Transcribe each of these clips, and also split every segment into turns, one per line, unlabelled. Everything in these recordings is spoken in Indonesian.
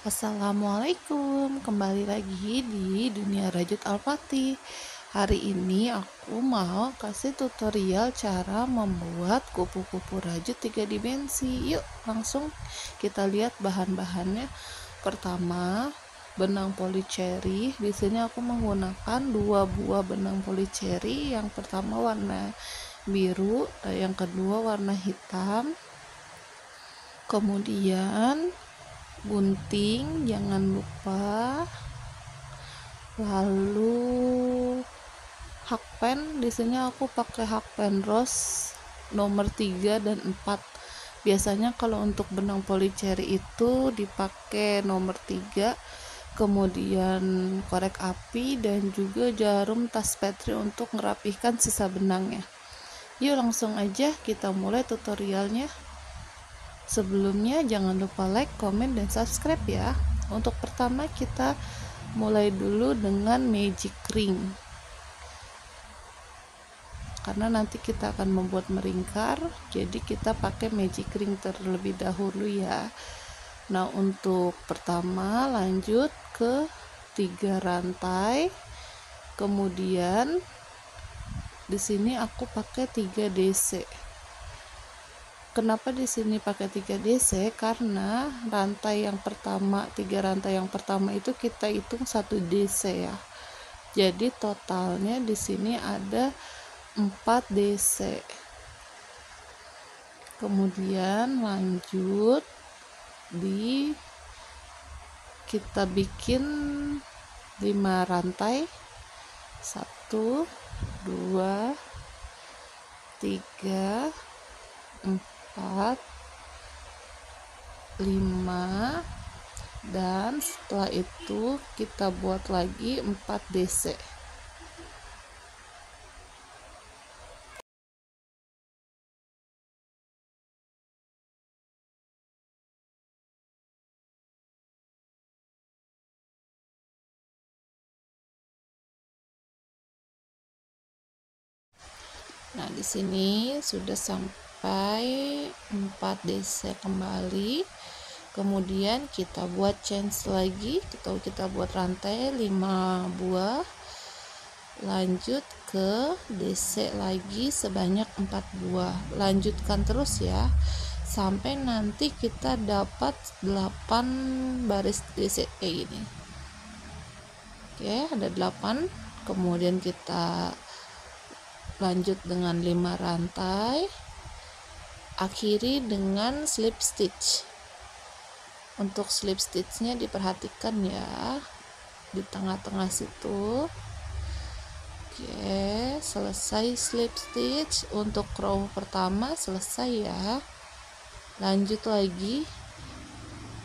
Assalamualaikum, kembali lagi di Dunia Rajut Al-Fatih. Hari ini aku mau kasih tutorial cara membuat kupu-kupu rajut 3 dimensi. Yuk, langsung kita lihat bahan-bahannya. Pertama, benang polycherry. Di sini aku menggunakan 2 buah benang polycherry. Yang pertama warna biru, yang kedua warna hitam. Kemudian gunting jangan lupa, lalu hakpen. Di sini aku pakai hakpen rose nomor 3 dan 4. Biasanya kalau untuk benang polycherry itu dipakai nomor 3. Kemudian korek api dan juga jarum tas petri untuk merapihkan sisa benangnya. Yuk langsung aja kita mulai tutorialnya. Sebelumnya jangan lupa like, komen, dan subscribe ya. Untuk pertama kita mulai dulu dengan magic ring, karena nanti kita akan membuat melingkar, jadi kita pakai magic ring terlebih dahulu ya. Nah, untuk pertama lanjut ke 3 rantai. Kemudian di sini aku pakai 3 DC. Kenapa di sini pakai 3 DC? Karena rantai yang pertama, 3 rantai yang pertama itu kita hitung 1 DC ya. Jadi totalnya di sini ada 4 DC. Kemudian lanjut kita bikin 5 rantai. 1 2 3 4 5, dan setelah itu kita buat lagi 4 DC. Nah, di sini sudah sampai 4 DC kembali. Kemudian kita buat chains lagi, kita buat rantai 5 buah. Lanjut ke DC lagi sebanyak 4 buah. Lanjutkan terus ya sampai nanti kita dapat 8 baris DC kayak gini. Oke, ada 8. Kemudian kita lanjut dengan 5 rantai, akhiri dengan slip stitch. Untuk slip stitchnya diperhatikan ya, di tengah-tengah situ. Oke, selesai slip stitch. Untuk row pertama selesai ya. Lanjut lagi,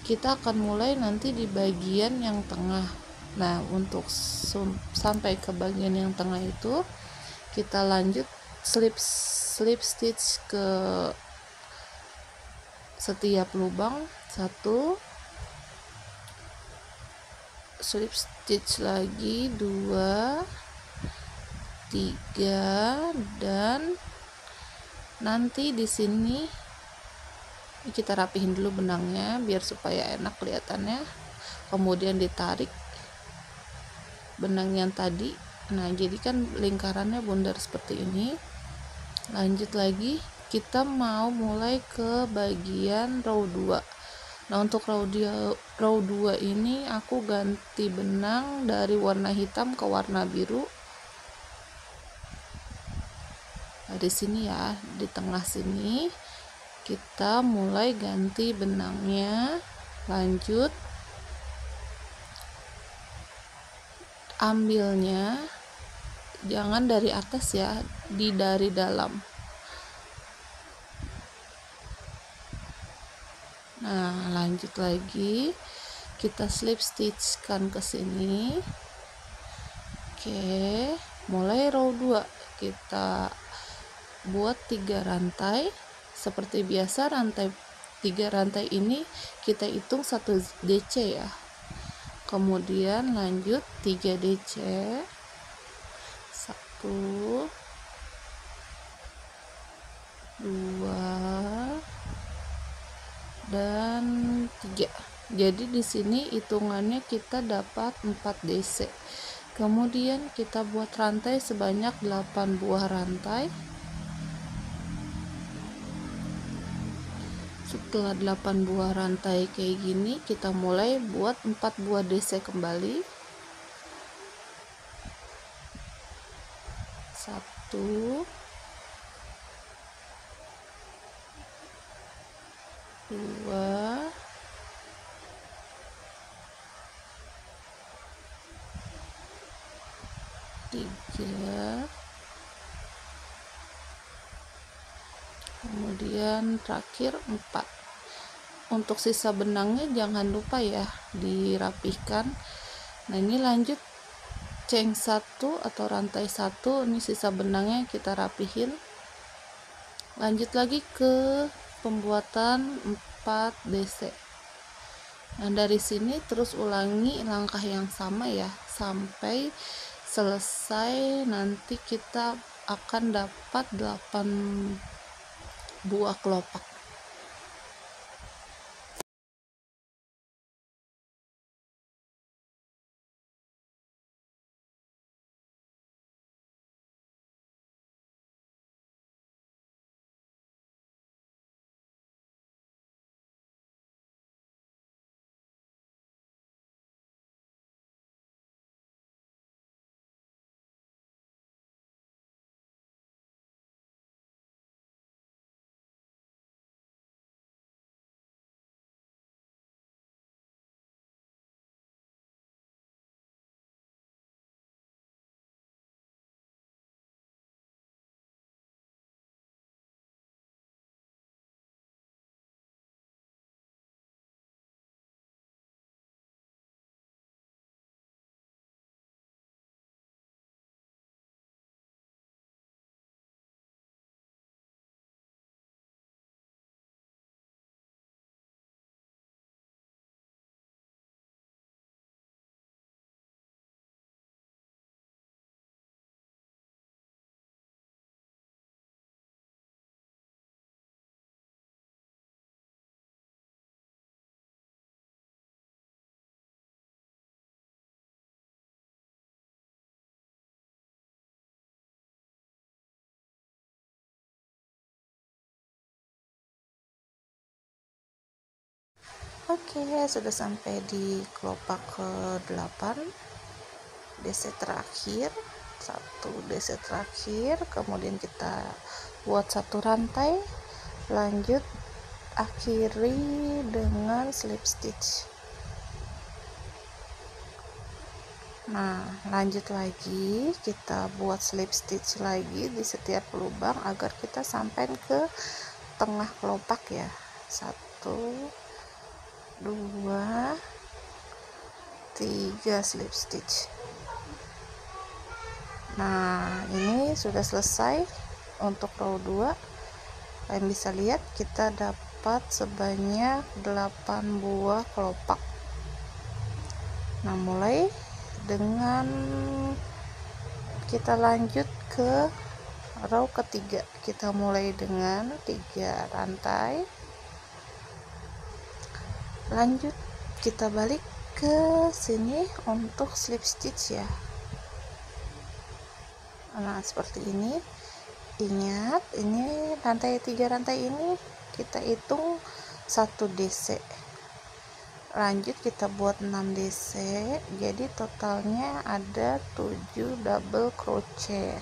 kita akan mulai nanti di bagian yang tengah. Nah, untuk sampai ke bagian yang tengah itu kita lanjut slip stitch ke setiap lubang 1, slip stitch lagi 2, 3, dan nanti di sini kita rapihin dulu benangnya biar supaya enak kelihatannya. Kemudian ditarik benang yang tadi. Nah, jadi kan lingkarannya bundar seperti ini. Lanjut lagi, kita mau mulai ke bagian row 2. Nah, untuk row 2 ini aku ganti benang dari warna hitam ke warna biru. Nah, di sini ya, di tengah sini kita mulai ganti benangnya. Lanjut, ambilnya jangan dari atas ya, dari dalam. Nah, lanjut lagi kita slip stitch kan ke sini. Oke, mulai row 2 kita buat 3 rantai. Seperti biasa, 3 rantai ini kita hitung 1 DC ya. Kemudian lanjut 3 DC, 1 2 dan 3. Jadi di sini hitungannya kita dapat 4 DC. Kemudian kita buat rantai sebanyak 8 buah rantai. Setelah 8 buah rantai kayak gini, kita mulai buat 4 buah DC kembali. 1, 2, 3, kemudian terakhir 4. Untuk sisa benangnya jangan lupa ya dirapihkan. Nah, ini lanjut chain 1 atau rantai 1, ini sisa benangnya kita rapihin. Lanjut lagi ke pembuatan 4 DC. Nah, dari sini terus ulangi langkah yang sama ya sampai selesai. Nanti kita akan dapat 8 buah kelopak. Oke, sudah sampai di kelopak ke-8 DC terakhir. 1 DC terakhir, kemudian kita buat 1 rantai, lanjut akhiri dengan slip stitch. Nah, lanjut lagi kita buat slip stitch lagi di setiap lubang agar kita sampai ke tengah kelopak ya. 1, 2, 3 slip stitch. Nah, ini sudah selesai untuk row 2. Kalian bisa lihat kita dapat sebanyak 8 buah kelopak. Nah, mulai dengan kita lanjut ke row ketiga. Kita mulai dengan 3 rantai. Lanjut kita balik ke sini untuk slip stitch ya. Nah, seperti ini. Ingat, ini rantai 3 rantai ini kita hitung 1 DC. Lanjut kita buat 6 DC, jadi totalnya ada 7 double crochet.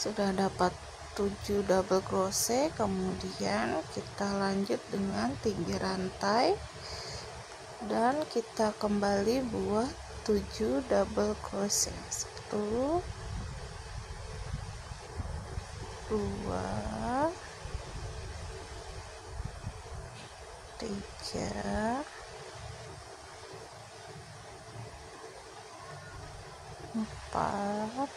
Sudah dapat 7 double crochet, kemudian kita lanjut dengan 3 rantai dan kita kembali buat 7 double crochet. 1, 2, 3, 4,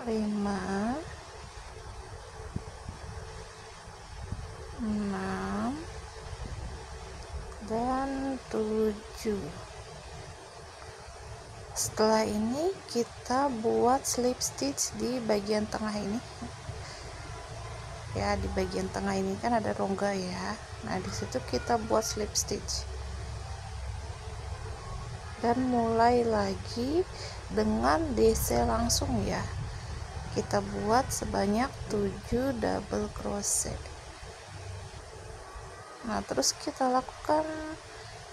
5, 6, dan 7. Setelah ini kita buat slip stitch di bagian tengah ini ya. Di bagian tengah ini kan ada rongga ya. Nah, di situ kita buat slip stitch dan mulai lagi dengan DC langsung ya. Kita buat sebanyak 7 double crochet. Nah, terus kita lakukan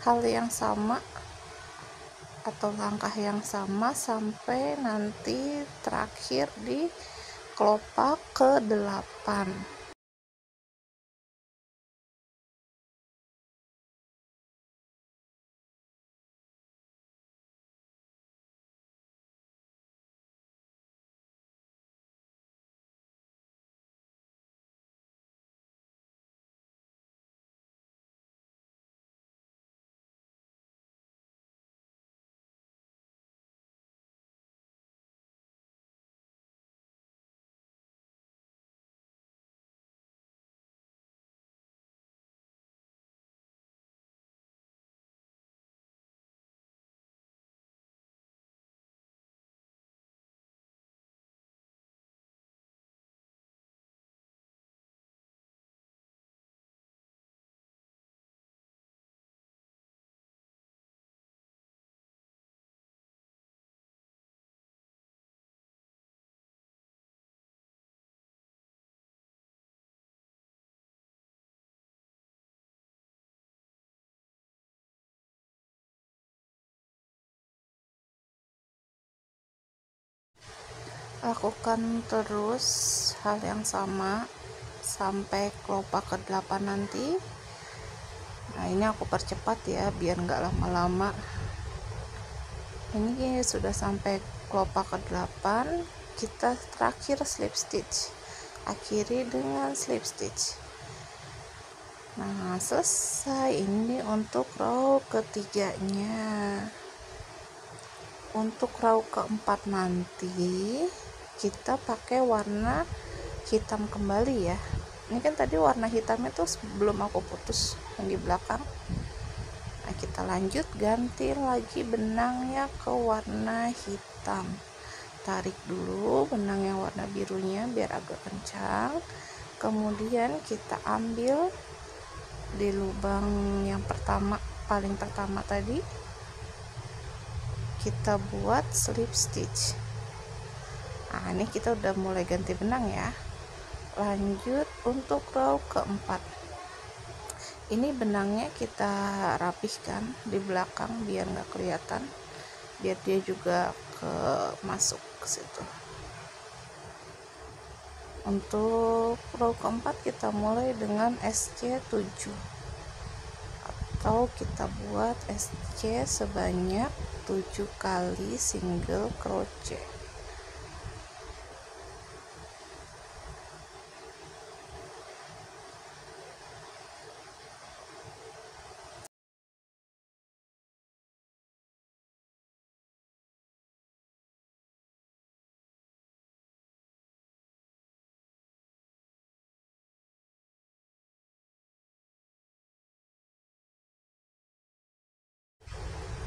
hal yang sama atau langkah yang sama sampai nanti terakhir di kelopak ke-8. Lakukan terus hal yang sama sampai kelopak ke-8 nanti. Nah, ini aku percepat ya biar nggak lama-lama. Ini sudah sampai kelopak ke-8, kita terakhir slip stitch, akhiri dengan slip stitch. Nah, selesai. Ini untuk row ketiganya. Untuk row keempat nanti kita pakai warna hitam kembali ya. Ini kan tadi warna hitamnya tuh sebelum aku putus yang di belakang. Nah, kita lanjut ganti lagi benangnya ke warna hitam. Tarik dulu benang yang warna birunya biar agak kencang. Kemudian kita ambil di lubang yang pertama, paling pertama tadi, kita buat slip stitch. Nah, ini kita udah mulai ganti benang ya. Lanjut untuk row keempat. Ini benangnya kita rapihkan di belakang biar nggak kelihatan, biar dia juga masuk ke situ. Untuk row keempat kita mulai dengan SC7 atau kita buat SC sebanyak 7 kali single crochet.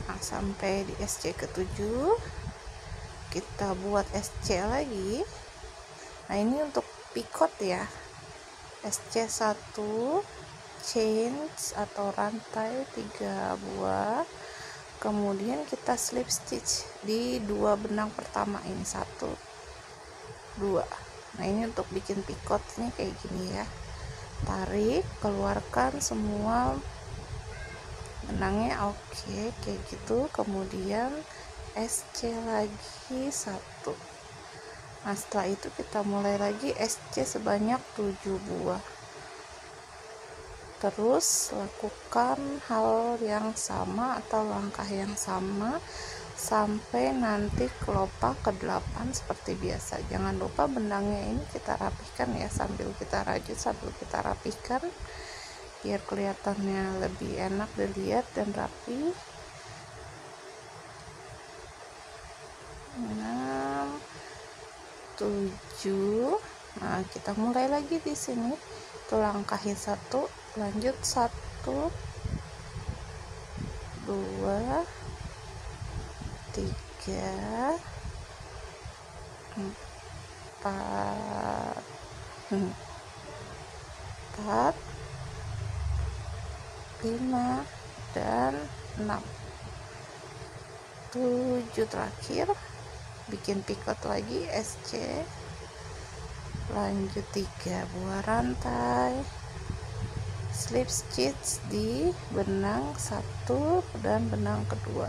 Nah, sampai di SC ke-7 kita buat SC lagi. Nah, ini untuk picot ya. SC1 chain atau rantai 3 buah. Kemudian kita slip stitch di 2 benang pertama ini, 1 2. Nah, ini untuk bikin picot nih kayak gini ya. Tarik, keluarkan semua benangnya. Oke, kayak gitu. Kemudian SC lagi 1. Nah, setelah itu kita mulai lagi SC sebanyak 7 buah. Terus lakukan hal yang sama atau langkah yang sama sampai nanti kelopak ke-8 seperti biasa. Jangan lupa benangnya ini kita rapihkan ya, sambil kita rajut, sambil kita rapihkan biar kelihatannya lebih enak dilihat dan rapi. 6, 7. Nah, kita mulai lagi di sini. Itu langkahin 1, lanjut 1, 2, 3, 4, 4, 5, dan 6. 7 terakhir, bikin picot lagi SC, lanjut 3 buah rantai, slip stitch di benang 1 dan benang kedua.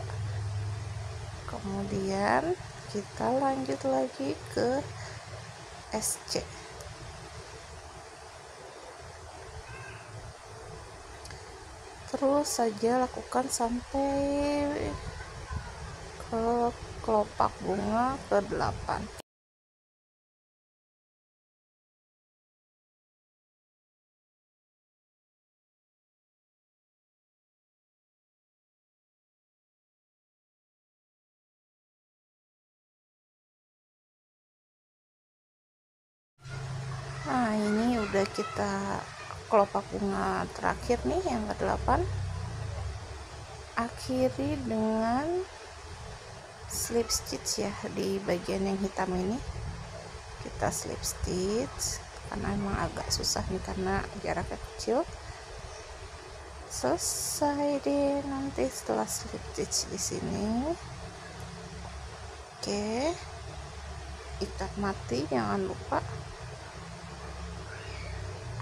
Kemudian kita lanjut lagi ke SC. Terus saja lakukan sampai ke kelopak bunga ke-8. Nah, ini udah kita kelopak bunga terakhir nih yang ke-8. Akhiri dengan slip stitch ya di bagian yang hitam ini. Kita slip stitch karena emang agak susah nih karena jaraknya kecil. Selesai deh nanti setelah slip stitch di sini. Oke, ikat mati jangan lupa.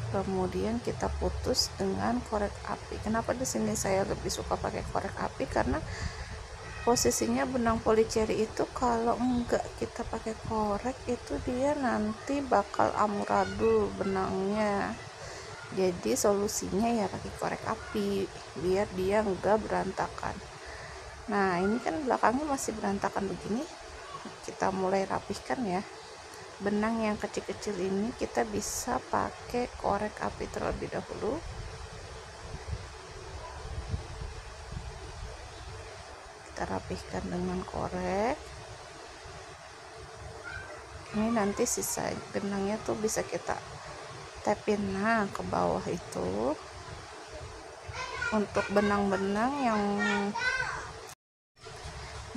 Kemudian kita putus dengan korek api. Kenapa di sini saya lebih suka pakai korek api? Karena posisinya benang polycherry itu kalau enggak kita pakai korek itu dia nanti bakal amburadul benangnya. Jadi solusinya ya pakai korek api biar dia enggak berantakan. Nah, ini kan belakangnya masih berantakan begini. Kita mulai rapihkan ya. Benang yang kecil-kecil ini kita bisa pakai korek api terlebih dahulu. Kita rapihkan dengan korek. Ini nanti sisa benangnya tuh bisa kita tapin nah ke bawah itu. Untuk benang-benang yang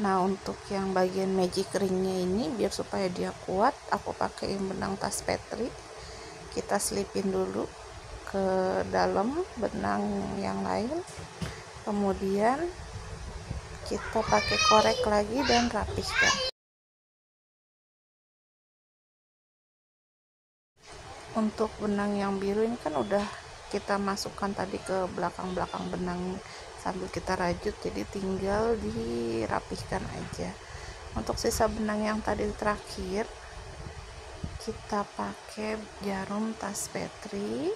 untuk yang bagian magic ringnya ini biar supaya dia kuat, aku pakai benang tas petri. Kita selipin dulu ke dalam benang yang lain, kemudian kita pakai korek lagi dan rapihkan. Untuk benang yang biru ini kan udah kita masukkan tadi ke belakang-belakang benang sambil kita rajut, jadi tinggal dirapihkan aja. Untuk sisa benang yang tadi terakhir kita pakai jarum tas petri,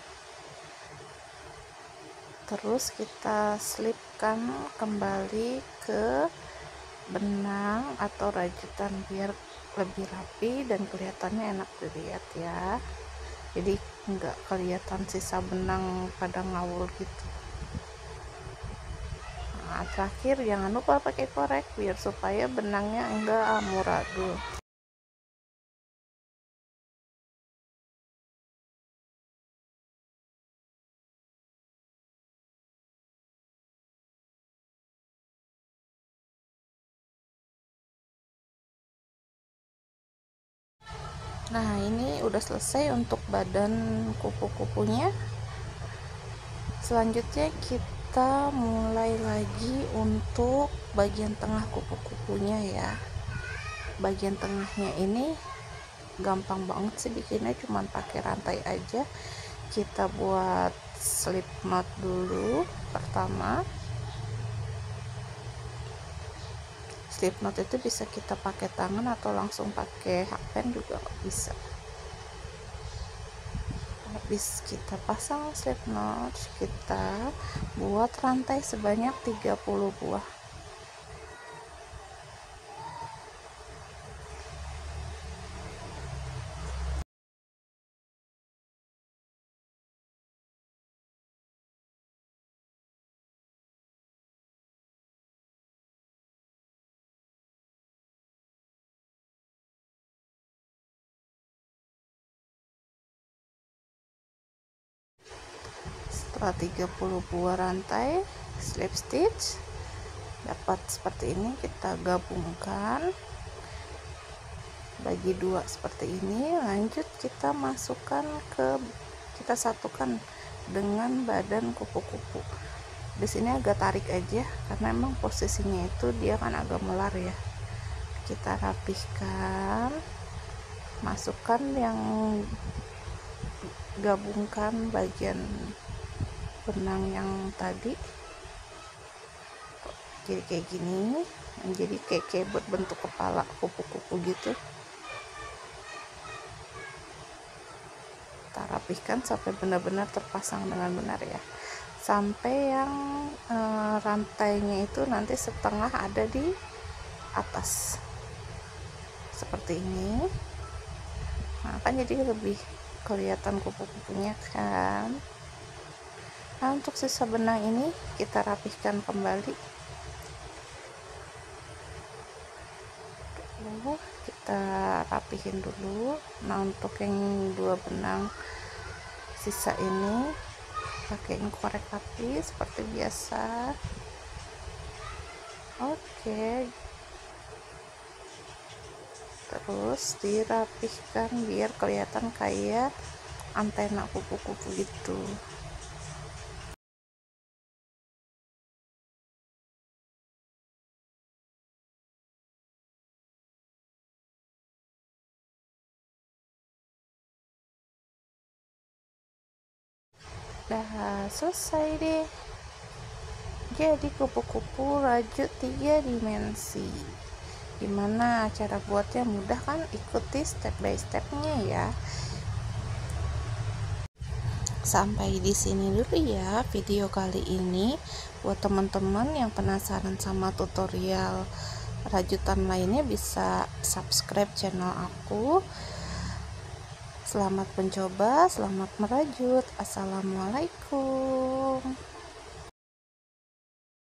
terus kita selipkan kembali ke benang atau rajutan biar lebih rapi dan kelihatannya enak dilihat ya. Jadi enggak kelihatan sisa benang pada ngawul gitu. Nah, terakhir jangan lupa pakai korek biar supaya benangnya enggak amburadul. Nah, ini udah selesai untuk badan kupu-kupunya. Selanjutnya kita mulai lagi untuk bagian tengah kupu-kupunya ya. Bagian tengahnya ini gampang banget sih bikinnya, cuman pakai rantai aja. Kita buat slip knot dulu. Pertama, slip knot itu bisa kita pakai tangan atau langsung pakai hakpen juga bisa. Habis kita pasang slip knot, kita buat rantai sebanyak 30 buah. 30 buah rantai slip stitch. Dapat seperti ini, kita gabungkan bagi dua seperti ini. Lanjut kita satukan dengan badan kupu-kupu. Di sini agak tarik aja karena emang posisinya itu dia kan agak melar ya. Kita rapihkan, masukkan yang gabungkan bagian benang yang tadi, jadi kayak gini, jadi kayak bentuk kepala kupu-kupu gitu. Kita rapihkan sampai benar-benar terpasang dengan benar ya, sampai yang rantainya itu nanti setengah ada di atas seperti ini. Nah kan jadi lebih kelihatan kupu-kupunya kan. Nah untuk sisa benang ini kita rapihkan kembali. Kita rapihin dulu. Nah untuk yang dua benang sisa ini pakai korek api seperti biasa. Oke, terus dirapihkan biar kelihatan kayak antena kupu-kupu gitu. Dah selesai deh, jadi kupu-kupu rajut 3 dimensi. Gimana cara buatnya? Mudah kan? Ikuti step by stepnya ya. Sampai di sini dulu ya video kali ini. Buat teman-teman yang penasaran sama tutorial rajutan lainnya bisa subscribe channel aku. Selamat mencoba, selamat merajut. Assalamualaikum.